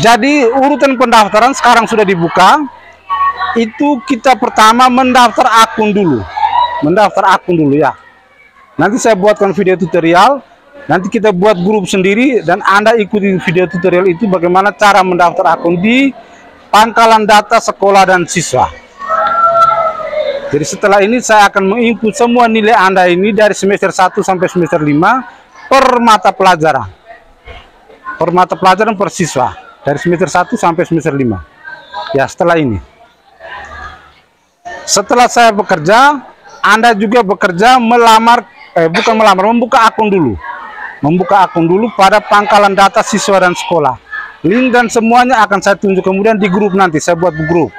Jadi urutan pendaftaran sekarang sudah dibuka. Itu kita pertama mendaftar akun dulu. Ya. Nanti saya buatkan video tutorial. Nanti kita buat grup sendiri dan Anda ikuti video tutorial itu bagaimana cara mendaftar akun di Pangkalan Data Sekolah dan Siswa. Jadi setelah ini saya akan menginput semua nilai Anda ini dari semester 1 sampai semester 5 per mata pelajaran. Per mata pelajaran per siswa. Dari semester 1 sampai semester 5. Ya, setelah ini. Setelah saya bekerja, Anda juga bekerja membuka akun dulu. Membuka akun dulu pada Pangkalan Data Siswa dan Sekolah. Link dan semuanya akan saya tunjuk kemudian di grup nanti, saya buat grup.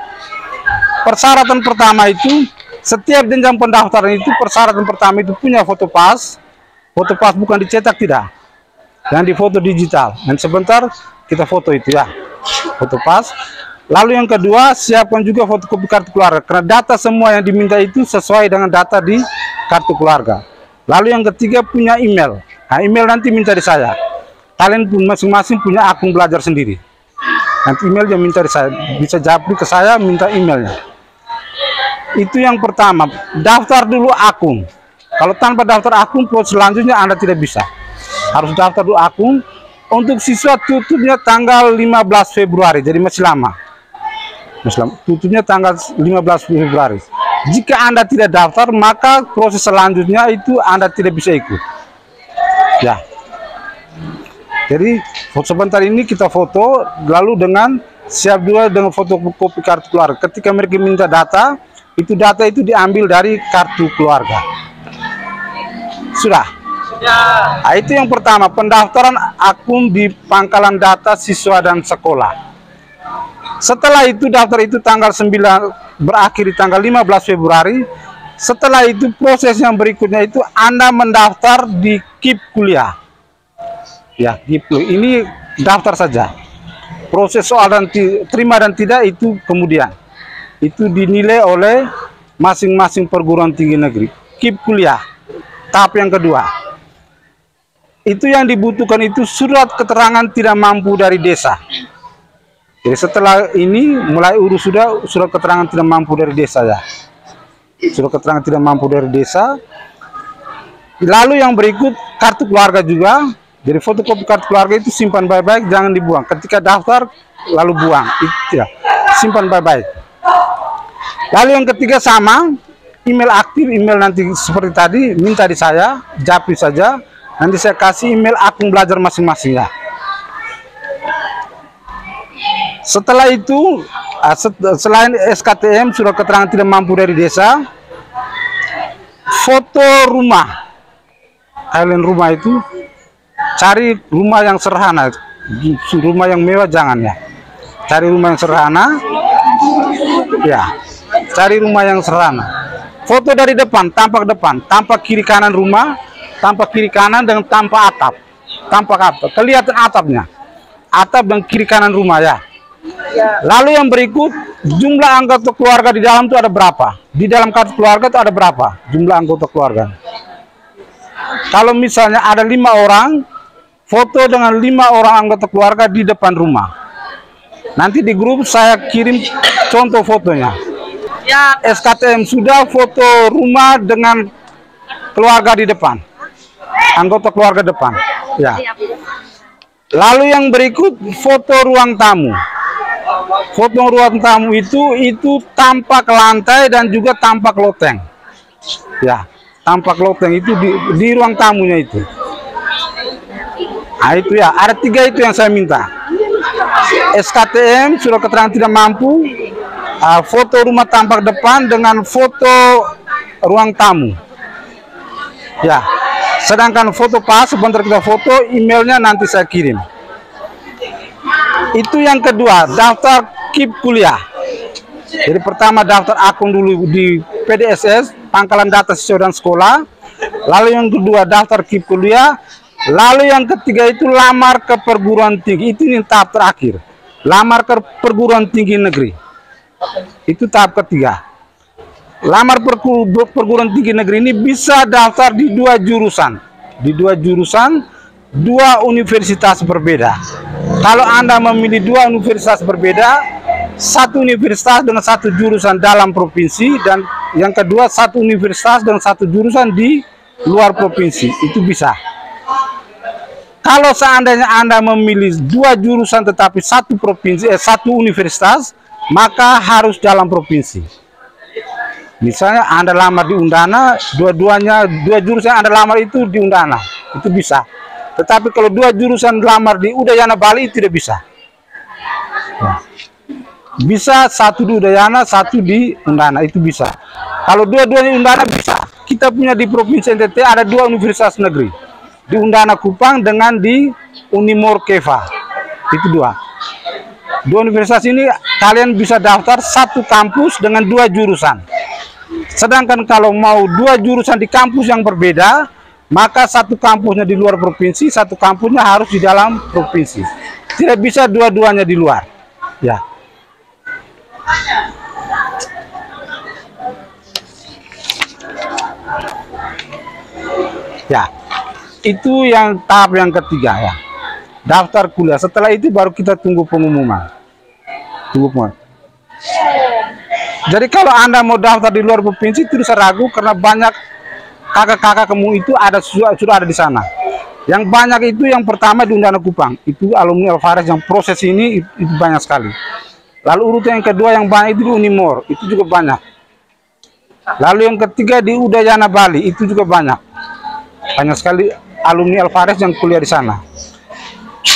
Persyaratan pertama itu, setiap jenjang pendaftaran itu, persyaratan pertama itu punya foto pas. Foto pas bukan dicetak, tidak. Dan di foto digital. Dan sebentar kita foto itu ya. Foto pas. Lalu yang kedua, siapkan juga fotokopi kartu keluarga. Karena data semua yang diminta itu sesuai dengan data di kartu keluarga. Lalu yang ketiga, punya email. Nah, email nanti minta di saya. Kalian pun masing-masing punya akun belajar sendiri. Nanti emailnya minta di saya. Bisa japri ke saya, minta emailnya. Itu yang pertama. Daftar dulu akun. Kalau tanpa daftar akun, selanjutnya Anda tidak bisa. Harus daftar dulu akun. Untuk siswa tutupnya tanggal 15 Februari. Jadi masih lama. Tutupnya tanggal 15 Februari. Jika Anda tidak daftar, maka proses selanjutnya itu Anda tidak bisa ikut. Ya. Jadi sebentar ini kita foto, lalu dengan siap juga dengan fotokopi kartu keluarga. Ketika mereka minta data itu diambil dari kartu keluarga. Sudah. Nah, itu yang pertama, pendaftaran akun di Pangkalan Data Siswa dan Sekolah. Setelah itu daftar itu tanggal 9 berakhir di tanggal 15 Februari. Setelah itu proses yang berikutnya itu Anda mendaftar di KIP kuliah. Ya, KIP ini daftar saja. Proses soal dan terima dan tidak itu kemudian. Itu dinilai oleh masing-masing perguruan tinggi negeri. KIP kuliah. Tahap yang kedua. Itu yang dibutuhkan itu surat keterangan tidak mampu dari desa. Jadi setelah ini mulai urus sudah surat keterangan tidak mampu dari desa ya. Surat keterangan tidak mampu dari desa. Lalu yang berikut kartu keluarga juga. Jadi fotokopi kartu keluarga itu simpan baik-baik, jangan dibuang. Ketika daftar lalu buang. Itu ya. Simpan baik-baik. Lalu yang ketiga sama, email aktif, email nanti seperti tadi minta di saya, japri saja. Nanti saya kasih email akun belajar masing-masing ya. Setelah itu, selain SKTM, surat keterangan tidak mampu dari desa, foto rumah. Kalian rumah itu, cari rumah yang sederhana. Rumah yang mewah jangan ya. Cari rumah yang sederhana. Ya, cari rumah yang sederhana. Foto dari depan, tampak kiri kanan rumah, tampak kiri kanan dengan tampak atap. Tampak atap, kelihatan atapnya. Atap dan kiri kanan rumah ya. Lalu yang berikut, jumlah anggota keluarga di dalam itu ada berapa? Di dalam kartu keluarga itu ada berapa jumlah anggota keluarga? Kalau misalnya ada 5 orang, foto dengan 5 orang anggota keluarga di depan rumah. Nanti di grup saya kirim contoh fotonya. SKTM sudah foto rumah dengan keluarga di depan, anggota keluarga depan. Ya. Lalu yang berikut foto ruang tamu. Foto ruang tamu itu tampak lantai dan juga tampak loteng. Ya, tampak loteng itu di ruang tamunya itu. Nah itu ya, ada 3 itu yang saya minta. SKTM, surat keterangan tidak mampu, foto rumah tampak depan dengan foto ruang tamu. Ya, sedangkan foto pas, sebentar kita foto, emailnya nanti saya kirim. Itu yang kedua, daftar KIP kuliah. Jadi pertama daftar akun dulu di PDSS, Pangkalan Data Siswa dan Sekolah. Lalu yang kedua daftar KIP kuliah. Lalu yang ketiga itu lamar ke perguruan tinggi. Itu yang tahap terakhir. Lamar ke perguruan tinggi negeri. Itu tahap ketiga. Lamar perguruan tinggi negeri ini bisa daftar di 2 jurusan. Di 2 jurusan, dua universitas berbeda. Kalau Anda memilih dua universitas berbeda, satu universitas dengan satu jurusan dalam provinsi, dan yang kedua satu universitas dengan satu jurusan di luar provinsi, itu bisa. Kalau seandainya Anda memilih dua jurusan tetapi satu provinsi, satu universitas, maka harus dalam provinsi. Misalnya Anda lamar di Undana, dua jurusan Anda lamar itu di Undana, itu bisa. Tetapi kalau dua jurusan lamar di Udayana Bali, tidak bisa. Nah, bisa satu di Udayana, satu di Undana, itu bisa. Kalau dua-duanya Undana bisa. Kita punya di Provinsi NTT ada dua universitas negeri, di Undana Kupang dengan di Unimor Keva, itu dua universitas ini kalian bisa daftar satu kampus dengan dua jurusan. Sedangkan kalau mau dua jurusan di kampus yang berbeda, maka satu kampusnya di luar provinsi, satu kampusnya harus di dalam provinsi. Tidak bisa dua-duanya di luar. Ya. Ya. Itu yang tahap yang ketiga ya. Daftar kuliah. Setelah itu baru kita tunggu pengumuman. Jadi kalau Anda mau daftar di luar provinsi, tidak usah ragu karena banyak kakak-kakak kamu itu sudah ada di sana. Yang banyak itu yang pertama di Undana Kupang, itu alumni Alvarez yang proses ini itu banyak sekali. Lalu urutan yang kedua yang banyak itu di Unimor, itu juga banyak. Lalu yang ketiga di Udayana Bali, itu juga banyak. Banyak sekali alumni Alvarez yang kuliah di sana.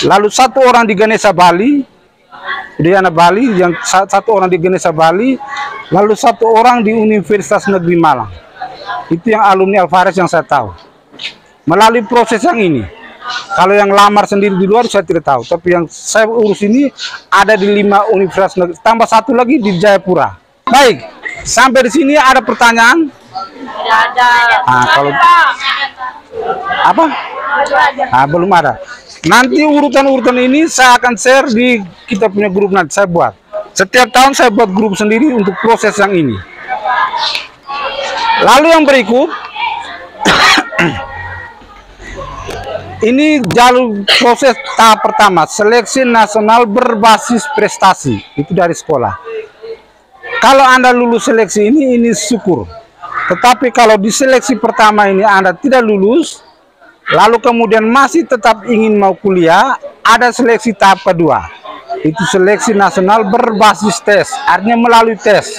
Lalu satu orang di Ganesha Bali, Udayana Bali, yang satu orang di Ganesha Bali, lalu satu orang di Universitas Negeri Malang. Itu yang alumni Alvarez yang saya tahu. Melalui proses yang ini. Kalau yang lamar sendiri di luar saya tidak tahu. Tapi yang saya urus ini ada di 5 universitas negeri. Tambah satu lagi di Jayapura. Baik, sampai di sini ada pertanyaan? Ada. Kalau apa? Belum ada. Nanti urutan-urutan ini saya akan share di kita punya grup nanti saya buat. Setiap tahun saya buat grup sendiri untuk proses yang ini. Lalu yang berikut, ini jalur proses tahap pertama, seleksi nasional berbasis prestasi, itu dari sekolah. Kalau Anda lulus seleksi ini syukur. Tetapi kalau di seleksi pertama ini Anda tidak lulus, lalu kemudian masih tetap ingin mau kuliah, ada seleksi tahap kedua. Itu seleksi nasional berbasis tes, artinya melalui tes.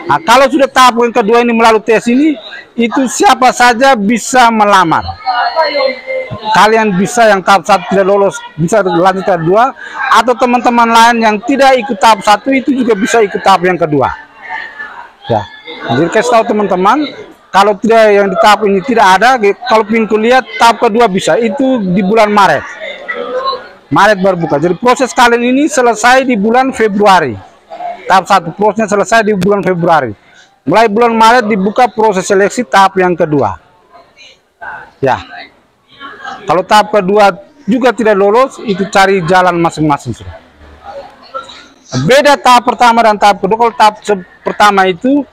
Nah, kalau sudah tahap yang kedua ini melalui tes ini, itu siapa saja bisa melamar. Kalian bisa yang tahap 1 tidak lolos, bisa lanjut tahap 2, atau teman-teman lain yang tidak ikut tahap 1 itu juga bisa ikut tahap yang kedua. Ya, jadi kasih tahu teman-teman, kalau tidak yang di tahap ini tidak ada, kalau ingin kuliah tahap kedua bisa, itu di bulan Maret. Maret baru buka. Jadi proses kalian ini selesai di bulan Februari. Tahap 1 prosesnya selesai di bulan Februari. Mulai bulan Maret dibuka proses seleksi tahap yang kedua. Ya. Kalau tahap kedua juga tidak lolos, itu cari jalan masing-masing. Beda tahap pertama dan tahap kedua. Kalau tahap pertama itu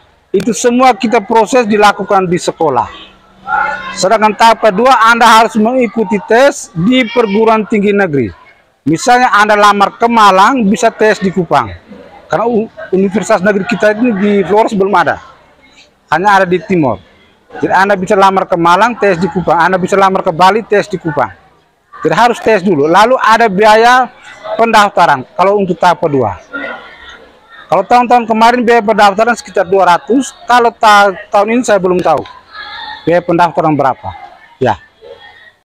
semua kita proses dilakukan di sekolah. Sedangkan tahap kedua Anda harus mengikuti tes di perguruan tinggi negeri. Misalnya Anda lamar ke Malang, bisa tes di Kupang. Karena universitas negeri kita ini di Flores belum ada. Hanya ada di Timur. Jadi Anda bisa lamar ke Malang, tes di Kupang. Anda bisa lamar ke Bali, tes di Kupang. Jadi harus tes dulu. Lalu ada biaya pendaftaran kalau untuk tahap kedua. Kalau tahun-tahun kemarin biaya pendaftaran sekitar 200. Kalau tahun ini saya belum tahu biaya pendaftaran berapa.